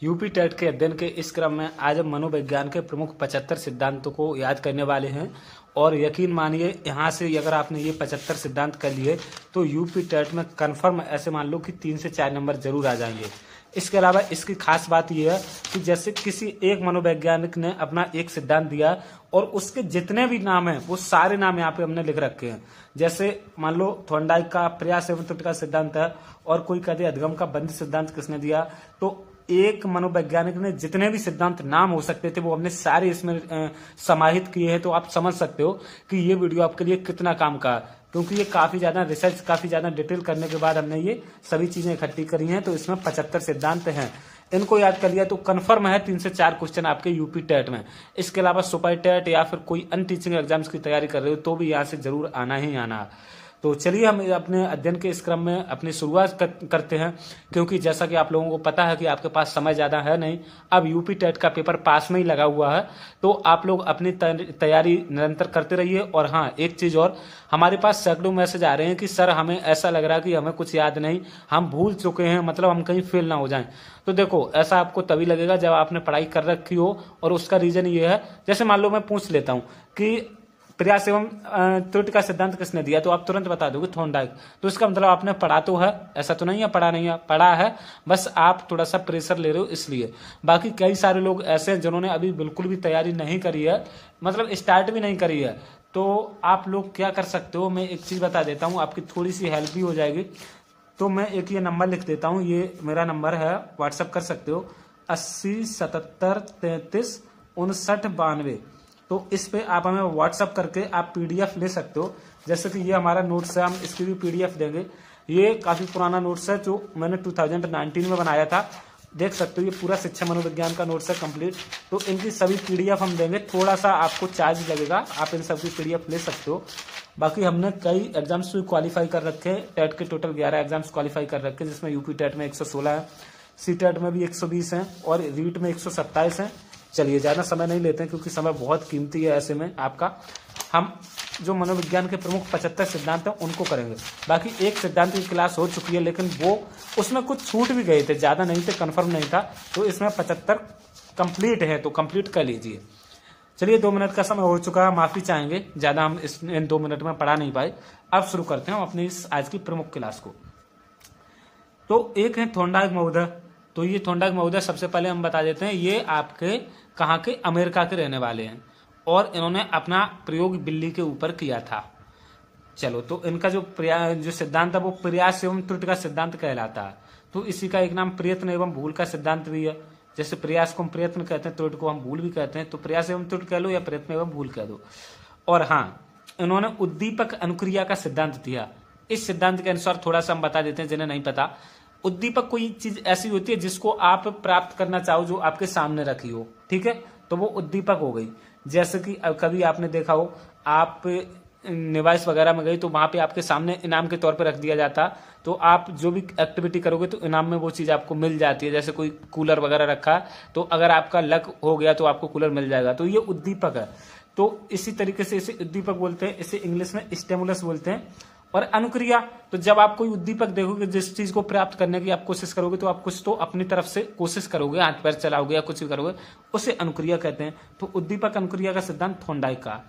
UP TET के अध्ययन के इस क्रम में आज हम मनोविज्ञान के प्रमुख 75 सिद्धांतों को याद करने वाले हैं। और यकीन मानिए, यहाँ से अगर आपने ये 75 सिद्धांत कर लिए तो यूपी टेट में कन्फर्म ऐसे मान लो कि 3 से 4 नंबर जरूर आ जाएंगे। इसके अलावा इसकी खास बात यह है कि जैसे किसी एक मनोवैज्ञानिक ने अपना एक सिद्धांत दिया और उसके जितने भी नाम हैं वो सारे नाम यहाँ पे हमने लिख रखे हैं। जैसे मान लो थॉर्नडाइक का प्रयास एवं त्रुटि का सिद्धांत है और कोई कहते अधगम का बंध सिद्धांत किसने दिया। तो एक मनोवैज्ञानिक ने जितने भी सिद्धांत नाम हो सकते थे वो हमने सारे इसमें समाहित किए हैं। तो आप समझ सकते हो कि ये वीडियो आपके लिए कितना काम का, क्योंकि ये काफी ज्यादा रिसर्च, काफी ज्यादा डिटेल करने के बाद हमने ये सभी चीजें इकट्ठी करी हैं। तो इसमें 75 सिद्धांत हैं, इनको याद कर लिया तो कन्फर्म है 3 से 4 क्वेश्चन आपके यूपी टेट में। इसके अलावा सुपर टेट या फिर कोई अन्य टीचिंग एग्जाम्स की तैयारी कर रहे हो तो भी यहाँ से जरूर आना ही आना। तो चलिए हम अपने अध्ययन के इस क्रम में अपनी शुरुआत करते हैं, क्योंकि जैसा कि आप लोगों को पता है कि आपके पास समय ज़्यादा है नहीं। अब यूपी टेट का पेपर पास में ही लगा हुआ है, तो आप लोग अपनी तैयारी निरंतर करते रहिए। और हाँ, एक चीज़ और, हमारे पास सैकड़ों मैसेज आ रहे हैं कि सर हमें ऐसा लग रहा है कि हमें कुछ याद नहीं, हम भूल चुके हैं, मतलब हम कहीं फेल ना हो जाएं। तो देखो, ऐसा आपको तभी लगेगा जब आपने पढ़ाई कर रखी हो। और उसका रीज़न ये है, जैसे मान लो मैं पूछ लेता हूँ कि प्रयास एवं त्रुटि का सिद्धांत किसने दिया, तो आप तुरंत बता दोगे थॉर्नडाइक। तो इसका मतलब आपने पढ़ा तो है, ऐसा तो नहीं है पढ़ा नहीं है, पढ़ा है, बस आप थोड़ा सा प्रेशर ले रहे हो इसलिए। बाकी कई सारे लोग ऐसे हैं जिन्होंने अभी बिल्कुल भी तैयारी नहीं करी है, मतलब स्टार्ट भी नहीं करी है। तो आप लोग क्या कर सकते हो, मैं एक चीज़ बता देता हूँ, आपकी थोड़ी सी हेल्प भी हो जाएगी। तो मैं एक ये नंबर लिख देता हूँ, ये मेरा नंबर है, व्हाट्सअप कर सकते हो, 80 77 33 59 92। तो इस पे आप हमें व्हाट्सअप करके आप पीडीएफ ले सकते हो। जैसे कि ये हमारा नोट्स है, हम इसकी भी पीडीएफ देंगे। ये काफ़ी पुराना नोट्स है जो मैंने 2019 में बनाया था, देख सकते हो। ये पूरा शिक्षा मनोविज्ञान का नोट्स है कंप्लीट। तो इनकी सभी पीडीएफ हम देंगे, थोड़ा सा आपको चार्ज लगेगा, आप इन सबकी पीडीएफ ले सकते हो। बाकी हमने कई एग्जाम्स भी क्वालिफाई कर रखे हैं, टेट के टोटल 11 एग्जाम्स क्वालिफाई कर रखे हैं, जिसमें यूपी टेट में 116 है, सी टेट में भी 120 हैं और रीट में 127 हैं। चलिए, ज़्यादा समय नहीं लेते हैं क्योंकि समय बहुत कीमती है ऐसे में आपका। हम जो मनोविज्ञान के प्रमुख 75 सिद्धांत हैं उनको करेंगे। बाकी एक सिद्धांत की क्लास हो चुकी है, लेकिन वो उसमें कुछ छूट भी गए थे, ज़्यादा नहीं थे, कन्फर्म नहीं था। तो इसमें 75 कंप्लीट है, तो कंप्लीट कर लीजिए। चलिए, 2 मिनट का समय हो चुका है, माफ़ी चाहेंगे, ज़्यादा हम इन 2 मिनट में पढ़ा नहीं पाए। अब शुरू करते हैं अपनी इस आज की प्रमुख क्लास को। तो एक है थॉर्नडाइक महोदय। तो ये थॉर्नडाइक महोदय सबसे पहले हम बता देते हैं, ये आपके कहाँ के, अमेरिका के रहने वाले हैं और इन्होंने अपना प्रयोग बिल्ली के ऊपर किया था। चलो, तो इनका जो सिद्धांत है वो प्रयास एवं त्रुटि का सिद्धांत कहलाता है। तो इसी का एक नाम प्रयत्न एवं भूल का सिद्धांत भी है। जैसे प्रयास को हम प्रयत्न कहते हैं, त्रुटि को हम भूल भी कहते हैं। तो प्रयास एवं त्रुटि कह लो या प्रयत्न एवं भूल कह दो। और हाँ, इन्होंने उद्दीपक अनुक्रिया का सिद्धांत दिया। इस सिद्धांत के अनुसार थोड़ा सा हम बता देते हैं जिन्हें नहीं पता। उद्दीपक कोई चीज ऐसी होती है जिसको आप प्राप्त करना चाहो, जो आपके सामने रखी हो, ठीक है, तो वो उद्दीपक हो गई। जैसे कि कभी आपने देखा हो, आप निवास वगैरह में गई तो वहां पे आपके सामने इनाम के तौर पे रख दिया जाता, तो आप जो भी एक्टिविटी करोगे तो इनाम में वो चीज़ आपको मिल जाती है। जैसे कोई कूलर वगैरह रखा, तो अगर आपका लक हो गया तो आपको कूलर मिल जाएगा, तो ये उद्दीपक है। तो इसी तरीके से इसे उद्दीपक बोलते हैं, इसे इंग्लिश में स्टिमुलस बोलते हैं। और अनुक्रिया, तो जब आप कोई उद्दीपक देखोगे, जिस चीज को प्राप्त करने की आप कोशिश करोगे, तो आप कुछ तो अपनी तरफ से कोशिश करोगे, हाथ पैर चलाओगे या कुछ भी करोगे, उसे अनुक्रिया कहते हैं। तो उद्दीपक अनुक्रिया का सिद्धांत थॉर्नडाइक का।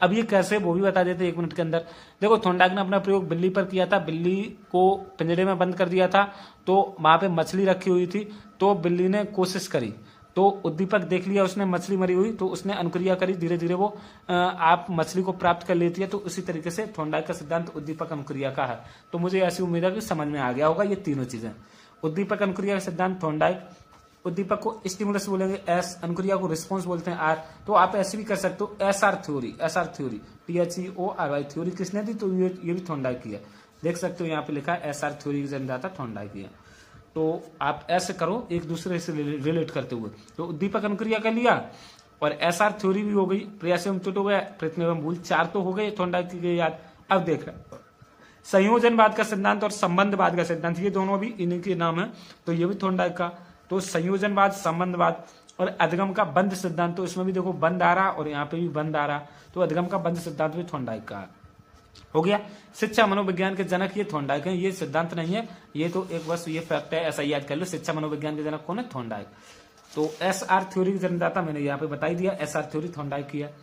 अब ये कैसे, वो भी बता देते हैं 1 मिनट के अंदर। देखो, थॉर्नडाइक ने अपना प्रयोग बिल्ली पर किया था। बिल्ली को पिंजरे में बंद कर दिया था, तो वहां पे मछली रखी हुई थी, तो बिल्ली ने कोशिश करी, तो उद्दीपक देख लिया उसने, मछली मरी हुई, तो उसने अनुक्रिया करी, धीरे धीरे वो आप मछली को प्राप्त कर लेती है। तो उसी तरीके से थॉर्नडाइक का सिद्धांत उद्दीपक अनुक्रिया का है। तो मुझे ऐसी उम्मीद है कि समझ में आ गया होगा ये तीनों चीजें। उद्दीपक अनुक्रिया का सिद्धांत थॉर्नडाइक, उद्दीपक को स्टिमुलस बोलेंगे एस, अनुक्रिया को रिस्पॉन्स बोलते हैं आर। तो आप ऐसे भी कर सकते हो, एसआर थ्योरी, THEORY थ्योरी किसने दी, तो ये भी थॉर्नडाइक की है। देख सकते हो यहाँ पे लिखा है एसआर थ्योरी की जन्मदाता थॉर्नडाइक की है। तो आप ऐसे करो एक दूसरे से रिलेट करते हुए। तो उद्दीपक अनुक्रिया कर लिया और एसआर थ्योरी भी हो गई, प्रयास एवं त्रुटि हो गया, प्रयत्न एवं भूल, 4 तो हो गए थॉर्नडाइक की याद। अब देख रहे संयोजनवाद का सिद्धांत और संबंधवाद का सिद्धांत, ये दोनों भी इन्हीं के नाम है, तो ये भी थॉर्नडाइक का। तो संयोजनवाद, संबंधवाद और अधगम का बंध सिद्धांत, तो इसमें भी देखो बंद आ रहा और यहाँ पे भी बंद आ रहा, तो अधगम का बंध सिद्धांत भी थॉर्नडाइक का है। हो गया। शिक्षा मनोविज्ञान के जनक ये थॉर्नडाइक हैं, ये सिद्धांत नहीं है, ये तो एक बस ये फैक्ट है, ऐसा याद कर लो। शिक्षा मनोविज्ञान के जनक कौन है? थॉर्नडाइक। तो एसआर थ्योरी की जन्मदाता मैंने यहाँ पे बता ही दिया, एसआर थ्योरी थॉर्नडाइक की है।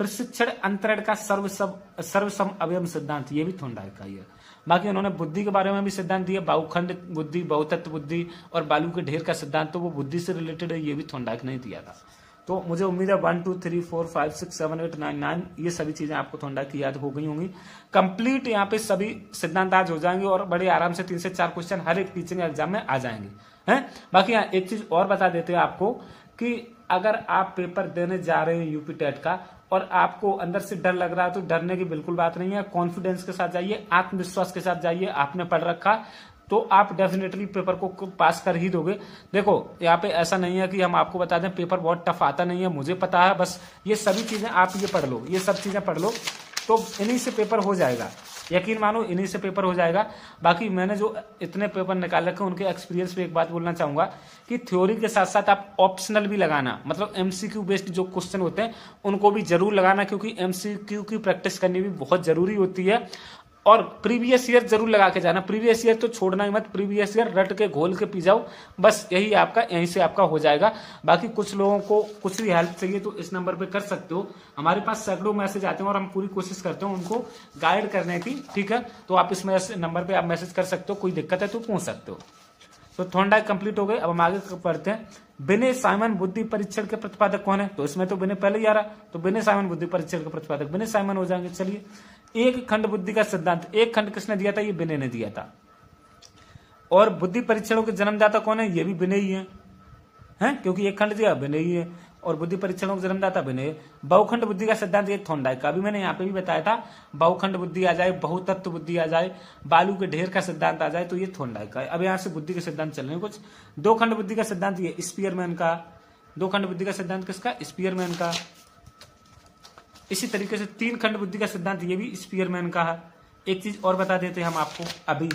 प्रशिक्षण अंतरण का सर्वसम अवयव सिद्धांत, ये भी थॉर्नडाइक का ही है। बाकी उन्होंने बुद्धि के बारे में भी सिद्धांत दिया, बहुखंड बुद्धि, बहुतत्व बुद्धि और बालू के ढेर का सिद्धांत, तो वो बुद्धि से रिलेटेड है, ये भी थॉर्नडाइक ने दिया था। तो मुझे उम्मीद है 1 2 3 4 5 6 7 8 9 9 ये सभी चीजें आपको थॉर्नडाइक की याद हो गई होंगी। कंप्लीट यहाँ पे सभी सिद्धांत आज हो जाएंगे और बड़े आराम से 3 से 4 क्वेश्चन हर एक टीचिंग एग्जाम में आ जाएंगे हैं। बाकी यहाँ एक चीज और बता देते हैं आपको कि अगर आप पेपर देने जा रहे हैं यूपी टेट का और आपको अंदर से डर लग रहा है, तो डरने की बिल्कुल बात नहीं है। कॉन्फिडेंस के साथ जाइए, आत्मविश्वास के साथ जाइए। आपने पढ़ रखा तो आप डेफिनेटली पेपर को पास कर ही दोगे। देखो यहाँ पे ऐसा नहीं है कि हम आपको बता दें पेपर बहुत टफ आता नहीं है, मुझे पता है, बस ये सभी चीजें आप ये पढ़ लो, ये सब चीजें पढ़ लो तो इन्हीं से पेपर हो जाएगा, यकीन मानो इन्हीं से पेपर हो जाएगा। बाकी मैंने जो इतने पेपर निकाल रखे उनके एक्सपीरियंस पे एक बात बोलना चाहूंगा कि थ्योरी के साथ साथ आप ऑप्शनल भी लगाना, मतलब एमसीक्यू बेस्ड जो क्वेश्चन होते हैं उनको भी जरूर लगाना, क्योंकि एमसीक्यू की प्रैक्टिस करनी भी बहुत जरूरी होती है। और प्रीवियस ईयर जरूर लगा के जाना, प्रीवियस ईयर तो छोड़ना ही मत, प्रीवियस ईयर रट के घोल के पी जाओ, बस यही आपका, यहीं से आपका हो जाएगा। बाकी कुछ लोगों को कुछ भी हेल्प चाहिए तो इस नंबर पे कर सकते हो, हमारे पास सैकड़ों मैसेज आते हैं और हम पूरी कोशिश करते हैं उनको गाइड करने की, ठीक है। तो आप इस नंबर पे आप मैसेज कर सकते हो, कोई दिक्कत है तो पूछ सकते हो। तो थॉर्नडाइक कंप्लीट हो गए। अब हम आगे पढ़ते हैं। विनय साइमन बुद्धि परीक्षण के प्रतिपादक कौन है? तो इसमें तो विनय पहले ही आ रहा, तो विनय साइमन बुद्धि परीक्षण के प्रतिपादक विनय साइमन हो जाएंगे। चलिए, एक खंड बुद्धि का सिद्धांत, एक खंड किसने दिया था? ये विनय ने दिया था। और बुद्धि परीक्षणों के जन्मदाता कौन है? ये भी विनय ही है, क्योंकि एक खंड दिया विनय ही है और बुद्धि परीक्षणों के जन्मदाता विनय। बहुखंड बुद्धि का सिद्धांत ये थॉर्नडाइक का, अभी मैंने यहाँ पे भी बताया था, बहुखंड बुद्धि आ जाए, बहुतत्व बुद्धि आ जाए, बालू के ढेर का सिद्धांत आ जाए तो ये थॉर्नडाइक का है। अब यहाँ से बुद्धि के सिद्धांत चल रहे हैं कुछ। दो खंड बुद्धि का सिद्धांत ये स्पीयरमैन का, दो खंड बुद्धि का सिद्धांत किसका? स्पीयरमैन का। इसी तरीके से तीन खंड बुद्धि का सिद्धांत ये भी स्पीयरमैन का है। एक चीज और बता देते हैं हम आपको, अभी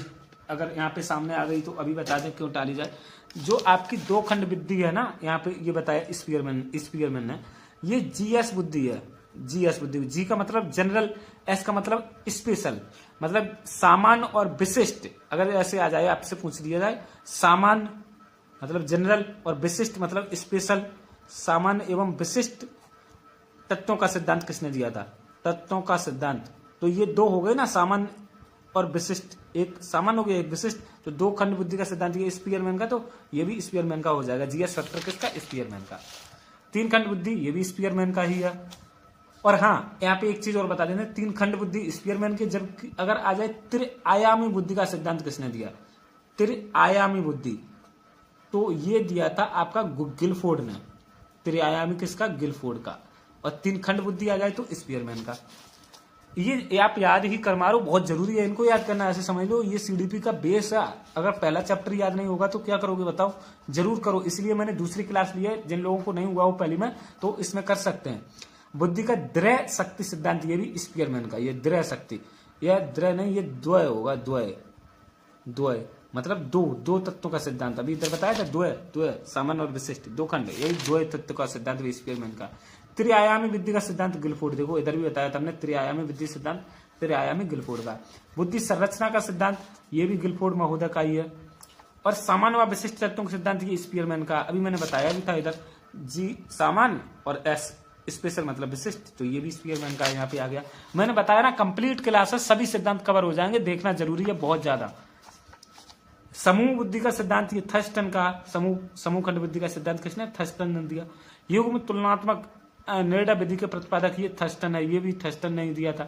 अगर यहाँ पे सामने आ गई तो अभी बता दें, क्यों टाली जाए। जो आपकी दो खंड बुद्धि है ना, यहाँ पे ये बताया स्पीयरमैन ने, ये जीएस बुद्धि है। जीएस बुद्धि, जी का मतलब जनरल, एस का मतलब स्पेशल, मतलब सामान्य और विशिष्ट। अगर ऐसे आ जाए, आपसे पूछ लिया जाए, सामान्य मतलब जनरल और विशिष्ट मतलब स्पेशल, सामान्य एवं विशिष्ट तत्वों का सिद्धांत किसने दिया था? तत्वों का सिद्धांत। तो ये दो हो गए ना, सामान्य और विशिष्ट, एक सामान्य हो गया एक विशिष्ट, तो दो खंड बुद्धि का सिद्धांत ये स्पीयरमैन का, तो ये भी स्पीयरमैन का हो जाएगा। जीएस फैक्टर किसका? स्पीयरमैन का। तीन खंड बुद्धि ये भी स्पीयरमैन का ही है। और हाँ, यहाँ पे एक चीज और बता देंगे, तीन खंड बुद्धि स्पीयरमैन के, जबकि अगर आ जाए त्रिआयामी बुद्धि का सिद्धांत किसने दिया? त्रिआयामी बुद्धि, तो ये दिया था आपका गिलफोर्ड ने। त्रिआयामी किसका? गिलफोर्ड का। और तीन खंड बुद्धि आ जाए तो स्पीयरमैन का। ये आप याद ही कर मारो, बहुत जरूरी है इनको याद करना, ऐसे समझ लो ये सीडीपी का बेस है। अगर पहला चैप्टर याद नहीं होगा तो क्या करोगे बताओ? जरूर करो, इसलिए मैंने दूसरी क्लास ली है, जिन लोगों को नहीं हुआ वो पहली में, तो इसमें कर सकते हैं। बुद्धि का द्वय शक्ति सिद्धांत ये भी स्पीयरमैन का, ये द्वय शक्ति, यह द्वय नहीं, ये द्वय होगा, द्वय मतलब दो तत्वों का सिद्धांत। अभी इधर बताया था द्वय सामान्य और विशिष्ट, दो खंड, यही द्वय तत्व का सिद्धांत भी स्पीयरमैन का। त्रिआयामी बुद्धि का सिद्धांत गिलफोर्ड, देखो इधर भी बताया था हमने, त्रिआयामी बुद्धि सिद्धांत त्रिआयामी गिलफोर्ड का। बुद्धि संरचना का सिद्धांत ये भी गिलफोर्ड महोदय का ही है। और सामान्य व विशिष्ट तत्वों का सिद्धांत ये स्पीयरमैन का, अभी मैंने बताया भी था इधर, जी सामान्य और एस स्पेशल मतलब विशिष्ट, तो ये भी स्पीयरमैन का यहाँ पे आ गया। मैंने बताया ना, कंप्लीट क्लास है, सभी सिद्धांत कवर हो जाएंगे, देखना जरूरी है बहुत ज्यादा। समूह बुद्धि का सिद्धांत ये थर्स्टन का, समूह खंड बुद्धि का सिद्धांत किसने? थर्स्टन ने दिया। युग्म तुलनात्मक निर्णय विधि के प्रतिपादक ये थर्स्टन है, ये भी थर्स्टन ने दिया था।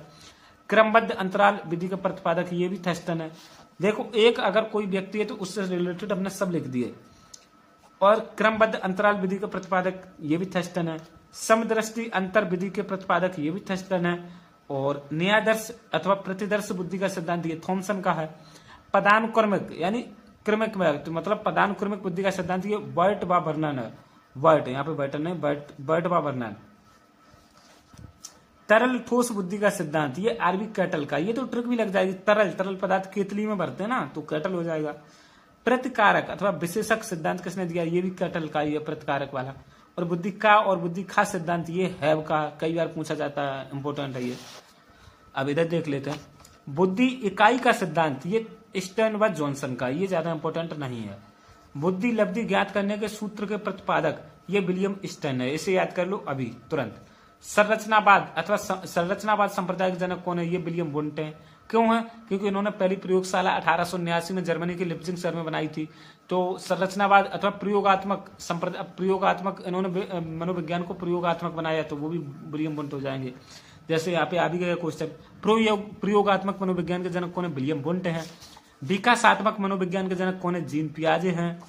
क्रमबद्ध अंतराल विधि का प्रतिपादक ये भी थर्स्टन है। देखो, एक अगर कोई व्यक्ति है तो उससे रिलेटेड हमने सब लिख दिए। और क्रमबद्ध अंतराल विधि का प्रतिपादक ये भी थर्स्टन है। समदृष्टि अंतर विधि के प्रतिपादक ये भी थर्स्टन है। और न्यायदर्श अथवा प्रतिदर्श बुद्धि का सिद्धांत ये थॉमसन का है। पदानुक्रमिक यानी क्रमिक में, तो मतलब पदानुक्रमिक बुद्धि का सिद्धांत ये वर्ट व वर्णन है। वर्ट, यहाँ पे वर्टन नहीं, वर्ट व वर्णन। तरल ठोस बुद्धि का सिद्धांत ये आरबी कैटल का, ये तो ट्रिक भी लग जाएगी, तरल पदार्थ केतली में भरते हैं ना, तो कैटल हो जाएगा। प्रतिकारक अथवा विशेषक सिद्धांत किसने दिया? ये भी कैटल का ही है, प्रतिकारक वाला। और बुद्धि का और बुद्धि खा सिद्धांत ये हैव का, कई बार पूछा जाता है, इंपोर्टेंट है ये। अब इधर देख लेते हैं, बुद्धि इकाई का सिद्धांत ये स्टर्न व जॉनसन का, ये ज्यादा इंपॉर्टेंट नहीं है। बुद्धि लब्धि ज्ञात करने के सूत्र के प्रतिपादक ये विलियम स्टर्न है, इसे याद कर लो अभी तुरंत। संरचनावाद अथवा संरचनावाद संप्रदाय के जनक कौन है? ये विलियम वुंट है। क्यों है? क्योंकि इन्होंने पहली प्रयोगशाला 1879 में जर्मनी के लिप्जिंग शहर में बनाई थी। तो संरचनावाद अथवा प्रयोगात्मक इन्होंने मनोविज्ञान को प्रयोगात्मक बनाया, तो वो भी विलियम वुंट हो जाएंगे। जैसे यहाँ पे आ भी गया क्वेश्चन, प्रयोगात्मक मनोविज्ञान के जनक कौन है? विलियम वुंट है। विकासात्मक मनोविज्ञान के जनक कौन है? जीन पियाजे हैं।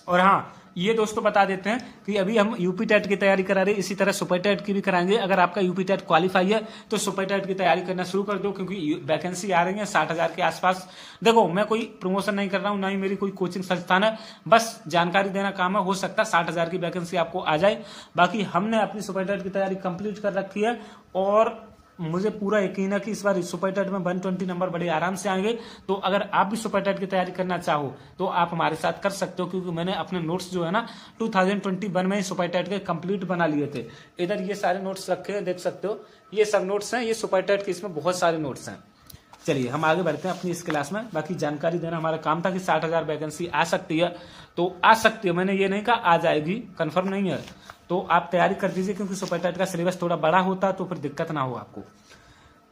और हाँ, ये दोस्तों बता देते हैं कि अभी हम यूपी टेट की तैयारी करा रहे हैं, इसी तरह सुपर टेट की भी कराएंगे। अगर आपका यूपी टेट क्वालिफाई है तो सुपर टेट की तैयारी करना शुरू कर दो, क्योंकि वैकेंसी आ रही है 60,000 के आसपास। देखो, मैं कोई प्रमोशन नहीं कर रहा हूं, ना ही मेरी कोई कोचिंग संस्थान है, बस जानकारी देना काम है। हो सकता है 60,000 की वैकेंसी आपको आ जाए। बाकी हमने अपनी सुपर टेट की तैयारी कंप्लीट कर रखी है और मुझे पूरा यकीन है कि इस बार सुपर टेट में 120 नंबर बड़े आराम से आएंगे। तो अगर आप भी सुपर टेट की तैयारी करना चाहो तो आप हमारे साथ कर सकते हो, क्योंकि मैंने अपने नोट्स जो है ना 2021 में ही सुपर टेट के कंप्लीट बना लिए थे। इधर ये सारे नोट्स रखे हैं, देख सकते हो, ये सब नोट्स हैं, ये सुपर टेट के, इसमें बहुत सारे नोट्स हैं। चलिए हम आगे बढ़ते हैं अपनी इस क्लास में। बाकी जानकारी देना हमारा काम था कि 60,000 वैकेंसी आ सकती है, तो आ सकती है, मैंने ये नहीं कहा आ जाएगी, कंफर्म नहीं है। तो आप तैयारी कर दीजिए, क्योंकि सुपर टेट का सिलेबस थोड़ा बड़ा होता तो फिर दिक्कत ना हो आपको।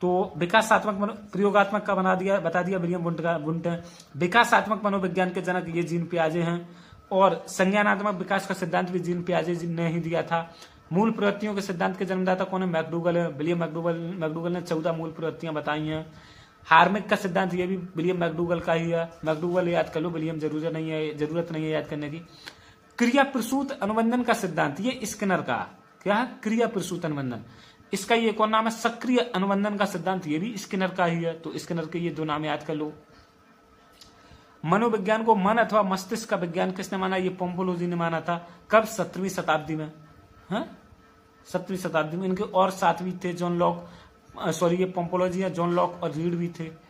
तो विकासात्मक प्रयोगात्मक का बता दिया विलियम वुंट है। विकासात्मक मनोविज्ञान के जनक ये जीन पियाजे हैं, और संज्ञानात्मक विकास का सिद्धांत भी जीन पियाजे ने ही दिया था। मूल प्रवृत्तियों के सिद्धांत के जन्मदाता कौन है? मैकडूगल है। विलियम मैकडूगल ने 14 मूल प्रवृत्तियां बताई हैं। हार्मिक का सिद्धांत ये भी विलियम मैकडूगल का ही है। मैकडूगल याद कर लो, विलियम जरूरत नहीं है याद करने की। क्रिया प्रसूत अनुबंधन का सिद्धांत ये स्किनर का, क्या है? क्रिया प्रसूत अनुबंधन, इसका ये कौन नाम है? सक्रिय अनुबंधन का सिद्धांत ये भी स्किनर का ही है। तो स्किनर के ये दो नाम याद कर लो। मनोविज्ञान को मन अथवा मस्तिष्क का विज्ञान किसने माना? ये पोम्पोलोजी ने माना था। कब? 17वीं शताब्दी में। 17वीं शताब्दी में। इनके और साथी थे, जॉन लॉक, ये पोम्पोलोजी है, जॉन लॉक और रीड भी थे।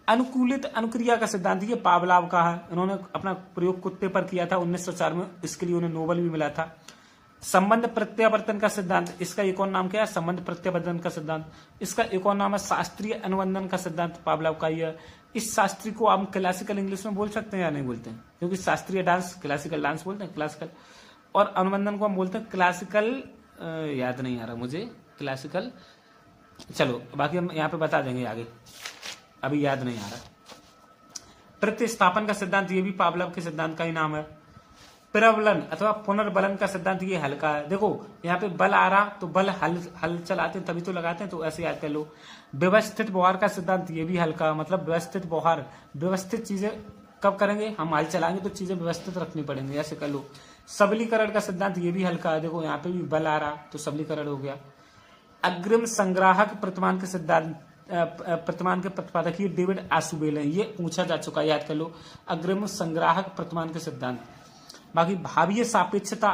अनुकूलित अनुक्रिया का सिद्धांत ये पावलाव का है। इन्होंने अपना प्रयोग कुत्ते पर किया था 1904 में, इसके लिए उन्हें नोबेल भी मिला था। संबंध प्रत्यावर्तन का सिद्धांत, इसका एक और नाम क्या है? संबंध प्रत्यावर्तन का सिद्धांत। इसका एक और नाम है शास्त्रीय अनुबंधन का सिद्धांत, पावलाव का ही है। इस शास्त्री को आप क्लासिकल इंग्लिश में बोल सकते हैं या नहीं बोलते हैं? क्योंकि शास्त्रीय डांस क्लासिकल डांस बोलते हैं, क्लासिकल, और अनुबंधन को हम बोलते हैं क्लासिकल, याद नहीं आ रहा मुझे, क्लासिकल, चलो बाकी हम यहाँ पे बता देंगे आगे, अभी याद नहीं आ रहा। प्रतिस्थापन का सिद्धांत ये भी पावलाव के सिद्धांत का ही नाम है। प्रबलन अथवा पुनर्बलन का सिद्धांत ये हल्का है। देखो यहाँ पे बल आ रहा तो बल हल चलाते हैं तभी तो लगाते हैं, तो ऐसे याद कर लो। व्यवस्थित व्यवहार का सिद्धांत ये भी हल्का, मतलब व्यवस्थित व्यवहार, व्यवस्थित चीजें कब करेंगे? हम हल चलाएंगे तो चीजें व्यवस्थित रखनी पड़ेंगी, ऐसे कर लो। सबलीकरण का सिद्धांत ये भी हल्का है। देखो यहाँ पे भी बल आ रहा तो सबलीकरण हो गया। अग्रिम संग्राहक प्रतिमान के सिद्धांत, प्रतिमान के प्रतिपादक ये डेविड आशुबेल है, ये पूछा जा चुका है, याद कर लो। अग्रिम संग्राहक प्रतिमान के सिद्धांत। बाकी भावीय सापेक्षता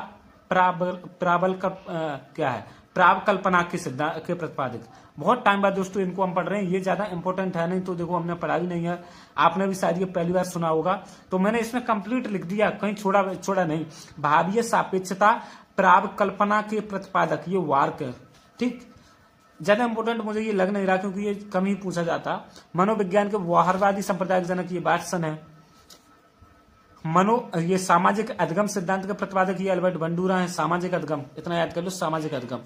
प्राबल का क्या है? प्रावकल्पना के सिद्धांत के प्रतिपादक। बहुत टाइम बाद दोस्तों इनको हम पढ़ रहे हैं, ये ज्यादा इंपॉर्टेंट है नहीं, तो देखो हमने पढ़ा भी नहीं है, आपने भी शायद ये पहली बार सुना होगा, तो मैंने इसमें कंप्लीट लिख दिया, कहीं छोड़ा नहीं। भावीय सापेक्षता प्रावकल्पना के प्रतिपादक, ये वार्क है, ठीक। ज्यादा इंपॉर्टेंट मुझे ये लग नहीं रहा, क्योंकि ये कम ही पूछा जाता। मनोविज्ञान के व्यवहारवादी संप्रदाय के जनक ये वाटसन है। ये सामाजिक अधिगम सिद्धांत के प्रतिपादक ये अल्बर्ट बंडूरा है। सामाजिक अधिगम इतना याद कर लो, सामाजिक अधिगम।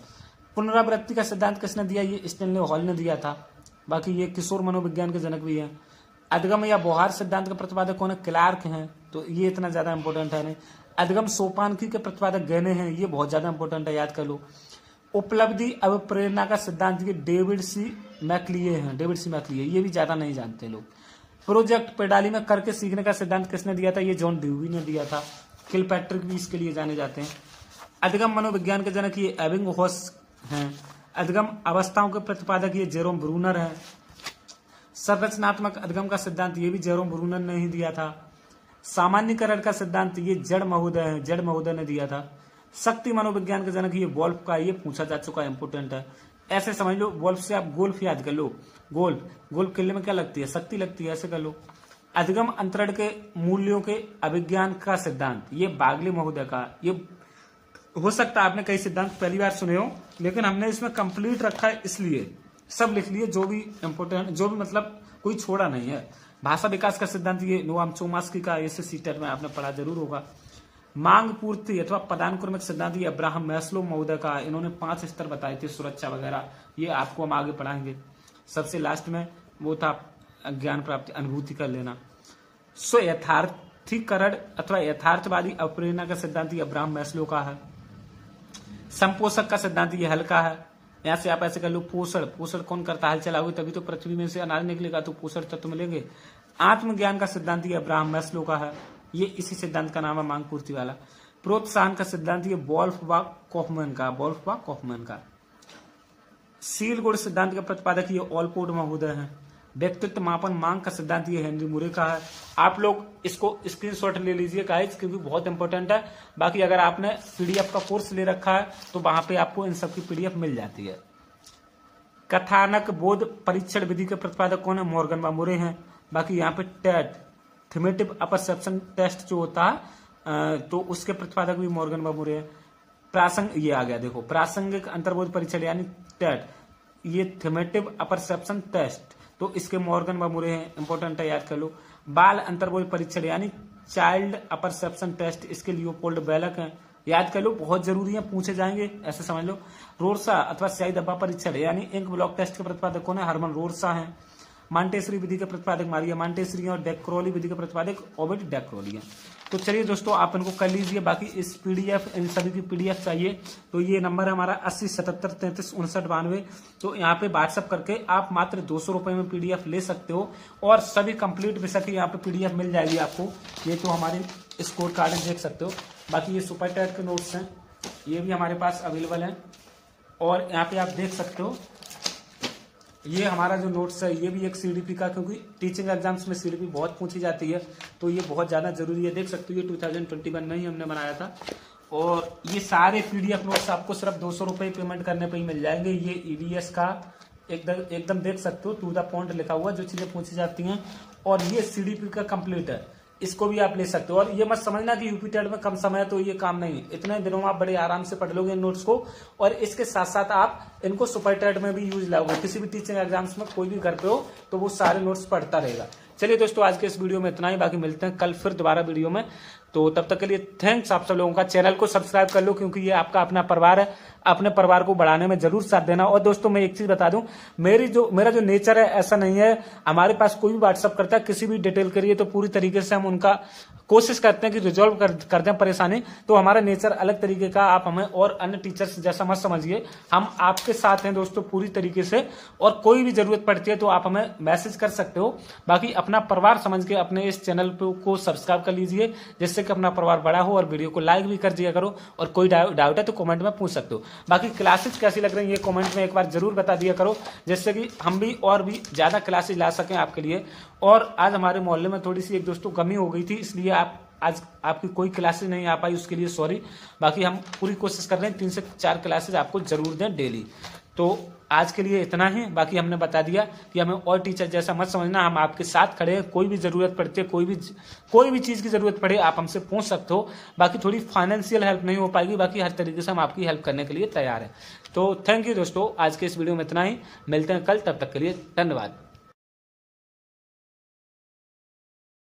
पुनरावृत्ति का सिद्धांत किसने दिया? ये स्टेनले हॉल ने दिया था। बाकी ये किशोर मनोविज्ञान के जनक भी है। अधिगम या व्यवहार सिद्धांत के प्रतिपादक कौन है? क्लार्क हैं, तो ये इतना ज्यादा इंपॉर्टेंट है नहीं। अधिगम सोपानकी के प्रतिपादक गैने हैं, ये बहुत ज्यादा इंपॉर्टेंट है, याद कर लो। उपलब्धि अवप्रेरणा का सिद्धांत ये डेविड सी मैकलिए हैं, ये भी ज्यादा नहीं जानते लोग। प्रोजेक्ट पेडाली में करके सीखने का सिद्धांत किसने दिया था? ये जॉन ड्यूवी ने दिया था। किलपैट्रिक भी इसके लिए जाने जाते हैं। अधिगम मनोविज्ञान के जनक ये एबिंगहॉस हैं। अधिगम अवस्थाओं के प्रतिपादक ये जेरोम ब्रूनर हैं। संरचनात्मक अधिगम का सिद्धांत ये भी जेरोम ब्रूनर ने ही दिया था। सामान्यकरण का सिद्धांत ये जड़ महोदय ने दिया था। शक्ति मनोविज्ञान के जनक ये वोल्फ का, ये पूछा जा चुका है, इंपोर्टेंट है, ऐसे समझ लो। वोल्फ से आप गोल्फ याद कर लो, गोल्फ खेलने में क्या लगती है? शक्ति लगती है, ऐसे कर लो। अधिगम अंतरण के मूल्यों के अभिज्ञान का सिद्धांत ये बागले महोदय का। ये हो सकता है आपने कई सिद्धांत पहली बार सुने हो, लेकिन हमने इसमें कंप्लीट रखा है इसलिए, सब लिख लिए, जो भी इम्पोर्टेंट, जो भी मतलब कोई छोड़ा नहीं है। भाषा विकास का सिद्धांत ये नोआम चोम्स्की का, इसे सीटेट में आपने पढ़ा जरूर होगा। मांग पूर्ति अथवा पदानुक्रमिक सिद्धांत ये अब्राहम मैस्लो महोदय का, इन्होंने 5 स्तर बताए थे सुरक्षा वगैरह, ये आपको हम आगे पढ़ाएंगे। सबसे लास्ट में वो था ज्ञान प्राप्ति, अनुभूति कर लेना। सो यथार्थीकरण अथवा यथार्थवादी अप्रेरणा का सिद्धांत ये अब्राहम मैस्लो का है। संपोषक का सिद्धांत ये हल का है। यहाँ से आप ऐसे कर लो, पोषण, पोषण कौन करता है, हल चलाओगे तभी तो पृथ्वी में से अनाज निकलेगा, तो पोषण तत्व मिलेंगे। आत्मज्ञान का सिद्धांत ये अब्राहम मैस्लो का है, ये इसी सिद्धांत का नाम है, मांग पूर्ति वाला। प्रोत्साहन का सिद्धांत ये वोल्फ्गांग कॉफमैन का। शील गुण सिद्धांत के प्रतिपादक ये ओलपोर्ट महोदय हैं। व्यक्तित्व मापन मांग का सिद्धांत ये हेनरी मुरे का है। आप लोग इसको स्क्रीनशॉट ले लीजिए गाइस, क्योंकि बहुत इंपॉर्टेंट है। बाकी अगर आपने पीडीएफ का कोर्स ले रखा है तो वहां पे आपको इन सब की पीडीएफ मिल जाती है। कथानक बोध परीक्षण विधि के प्रतिपादक कौन है, मॉर्गन व मुरे हैं। बाकी यहाँ पे टेट थीमेटिव अपरसेप्शन टेस्ट जो होता है तो उसके प्रतिपादक भी मॉर्गन व मुरे हैं। प्रासंगिक, ये आ गया देखो, प्रासंगिक अंतर्बोध परीक्षण यानी टेट, ये थीमेटिव अपरसेप्शन टेस्ट, तो इसके मॉर्गन व मुरे हैं, इंपॉर्टेंट है, याद कर लो। बाल अंतर्बोध परीक्षण यानी चाइल्ड अपरसेप्शन टेस्ट, इसके लियोपोल्ड बेलक हैं, याद कर लो, बहुत जरूरी है, पूछे जाएंगे, ऐसे समझ लो। रोरसा अथवा स्याही धब्बा परीक्षण यानी इंक ब्लॉक टेस्ट के प्रतिपादक कौन है, हरमन रोरसा है। मांटेसरी विधि के प्रतिपादक मारिया मांटेसरी और डेक्रोली विधि के प्रतिपादक ओविड डेक्रोली है। तो चलिए दोस्तों, आप इनको कर लीजिए। बाकी इस पीडीएफ, इन सभी की पीडीएफ चाहिए तो ये नंबर है हमारा 8077335992। तो यहाँ पे व्हाट्सअप करके आप मात्र 200 रुपए में पीडीएफ ले सकते हो, और सभी कंप्लीट विषय की यहाँ पे पीडीएफ मिल जाएगी आपको। ये तो हमारे स्कोर कार्ड देख सकते हो। बाकी ये सुपर टैट के नोट्स हैं, ये भी हमारे पास अवेलेबल हैं, और यहाँ पे आप देख सकते हो ये हमारा जो नोट्स है, ये भी एक सीडीपी का, क्योंकि टीचिंग एग्जाम्स में सीडीपी बहुत पूछी जाती है, तो ये बहुत ज्यादा जरूरी है। देख सकते हो ये 2021 में ही हमने बनाया था, और ये सारे पीडीएफ नोट्स आपको सिर्फ 200 रुपए पेमेंट करने पे ही मिल जाएंगे। ये ईवीएस का एकदम देख सकते हो, टू द पॉइंट लिखा हुआ, जो चीजें पूछी जाती हैं, और ये सीडीपी का कंप्लीट है, इसको भी आप ले सकते हो। और ये मत समझना कि यूपी टेट में कम समय है तो ये काम नहीं, इतने दिनों में आप बड़े आराम से पढ़ लोगे इन नोट्स को, और इसके साथ साथ आप इनको सुपर टेट में भी यूज लाओगे। किसी भी टीचिंग एग्जाम्स में कोई भी घर पे हो तो वो सारे नोट्स पढ़ता रहेगा। चलिए दोस्तों, आज के इस वीडियो में इतना ही, बाकी मिलते हैं कल फिर दोबारा वीडियो में। तो तब तक के लिए थैंक्स आप सब लोगों का। चैनल को सब्सक्राइब कर लो, क्योंकि ये आपका अपना परिवार है, अपने परिवार को बढ़ाने में जरूर साथ देना। और दोस्तों मैं एक चीज बता दूं, मेरा जो नेचर है ऐसा नहीं है, हमारे पास कोई भी व्हाट्सअप करता है किसी भी डिटेल के लिए तो पूरी तरीके से हम उनका कोशिश करते हैं कि रिजॉल्व कर दें परेशानी। तो हमारा नेचर अलग तरीके का, आप हमें और अन्य टीचर्स जैसा मत समझिए, हम आपके साथ हैं दोस्तों पूरी तरीके से, और कोई भी जरूरत पड़ती है तो आप हमें मैसेज कर सकते हो। बाकी अपना परिवार समझ के अपने इस चैनल को सब्सक्राइब कर लीजिए, जिससे कि अपना परिवार बड़ा हो, और वीडियो को लाइक भी कर दिया करो, और कोई डाउट है तो कमेंट में पूछ सकते हो। बाकी क्लासेज कैसी लग रही है ये कमेंट में एक बार जरूर बता दिया करो, जिससे कि हम भी और भी ज्यादा क्लासेज ला सकें आपके लिए। और आज हमारे मोहल्ले में थोड़ी सी एक दोस्तों कमी हो गई थी, इसलिए आज आपकी कोई क्लासेज नहीं आ पाई, उसके लिए सॉरी। बाकी हम पूरी कोशिश कर रहे हैं 3 से 4 क्लासेज आपको जरूर दें डेली। तो आज के लिए इतना ही। बाकी हमने बता दिया कि हमें और टीचर जैसा मत समझना, हम आपके साथ खड़े हैं, कोई भी जरूरत पड़ती है, कोई भी चीज की जरूरत पड़े आप हमसे पूछ सकते हो। बाकी थोड़ी फाइनेंशियल हेल्प नहीं हो पाएगी, बाकी हर तरीके से हम आपकी हेल्प करने के लिए तैयार हैं। तो थैंक यू दोस्तों, आज के इस वीडियो में इतना ही, मिलते हैं कल, तब तक के लिए धन्यवाद।